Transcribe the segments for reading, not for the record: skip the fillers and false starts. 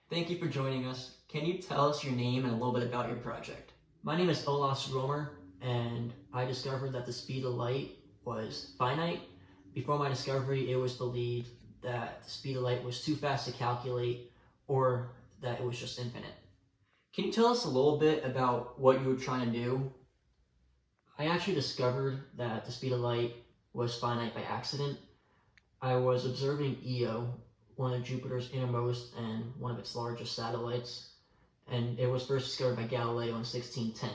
Thank you for joining us. Can you tell us your name and a little bit about your project? My name is Olaus Roemer, and I discovered that the speed of light was finite. Before my discovery, it was believed that the speed of light was too fast to calculate or that it was just infinite. Can you tell us a little bit about what you were trying to do? I actually discovered that the speed of light was finite by accident. I was observing Io, one of Jupiter's innermost and one of its largest satellites, and it was first discovered by Galileo in 1610.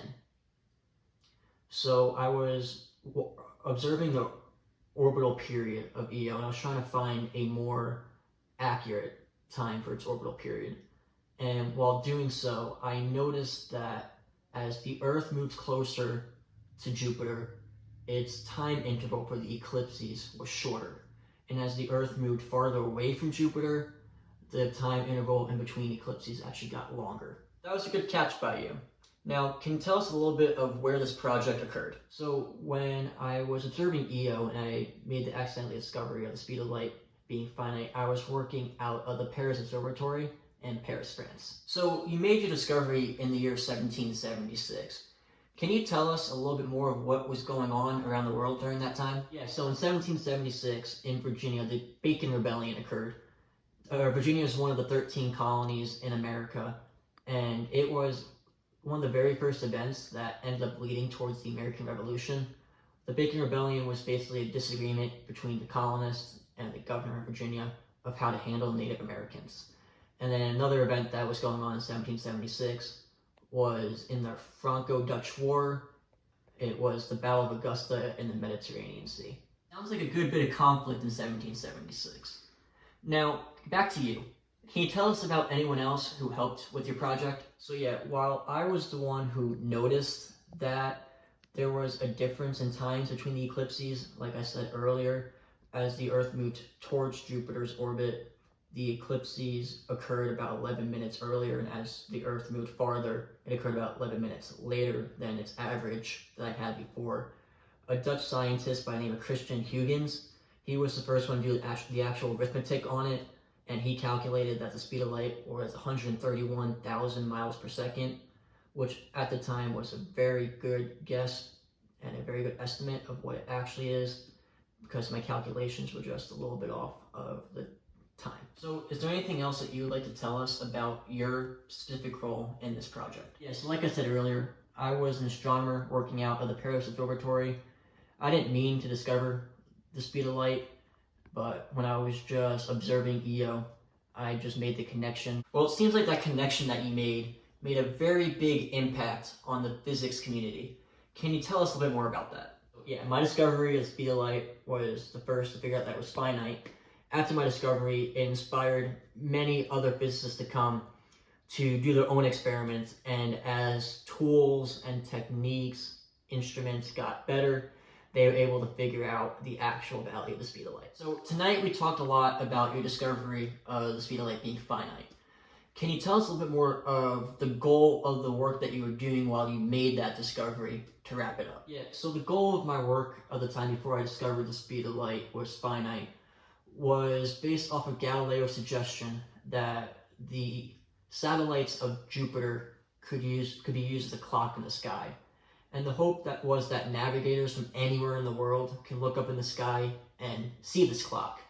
So I was observing the orbital period of Io, and I was trying to find a more accurate time for its orbital period. And while doing so, I noticed that as the Earth moved closer to Jupiter, its time interval for the eclipses was shorter. And as the Earth moved farther away from Jupiter, the time interval in between eclipses actually got longer. That was a good catch by you. Now, can you tell us a little bit of where this project occurred? So when I was observing Io and I made the accidental discovery of the speed of light being finite, I was working out of the Paris Observatory in Paris, France. So you made your discovery in the year 1776. Can you tell us a little bit more of what was going on around the world during that time? Yeah, so in 1776 in Virginia, the Bacon Rebellion occurred. Virginia is one of the 13 colonies in America, and it was one of the very first events that ended up leading towards the American Revolution. The Bacon Rebellion was basically a disagreement between the colonists and the governor of Virginia of how to handle Native Americans. And then another event that was going on in 1776 was in the Franco-Dutch War. It was the Battle of Augusta in the Mediterranean Sea. Sounds like a good bit of conflict in 1776. Now, back to you. Can you tell us about anyone else who helped with your project? So yeah, while I was the one who noticed that there was a difference in times between the eclipses, like I said earlier, as the Earth moved towards Jupiter's orbit, the eclipses occurred about 11 minutes earlier, and as the Earth moved farther, it occurred about 11 minutes later than its average that I had before. A Dutch scientist by the name of Christian Huygens, he was the first one to do the actual arithmetic on it, and he calculated that the speed of light was 131,000 miles per second, which at the time was a very good guess and a very good estimate of what it actually is, because my calculations were just a little bit off of the time. So is there anything else that you would like to tell us about your specific role in this project? Yeah, so like I said earlier, I was an astronomer working out of the Paris Observatory. I didn't mean to discover the speed of light, but when I was just observing Io, I just made the connection. Well, it seems like that connection that you made a very big impact on the physics community. Can you tell us a little bit more about that? Yeah, my discovery of the speed of light was the first to figure out that it was finite. After my discovery, it inspired many other physicists to come to do their own experiments, and as tools and techniques, instruments got better, they were able to figure out the actual value of the speed of light. So tonight we talked a lot about your discovery of the speed of light being finite. Can you tell us a little bit more of the goal of the work that you were doing while you made that discovery to wrap it up? Yeah, so the goal of my work at the time before I discovered the speed of light was finite was based off of Galileo's suggestion that the satellites of Jupiter could be used as a clock in the sky. And the hope that was that navigators from anywhere in the world can look up in the sky and see this clock.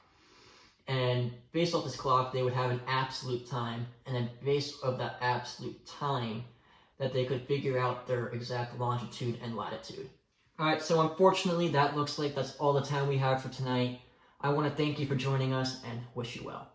And based off this clock, they would have an absolute time, and then based off that absolute time, that they could figure out their exact longitude and latitude. Alright, so unfortunately that looks like that's all the time we have for tonight. I want to thank you for joining us and wish you well.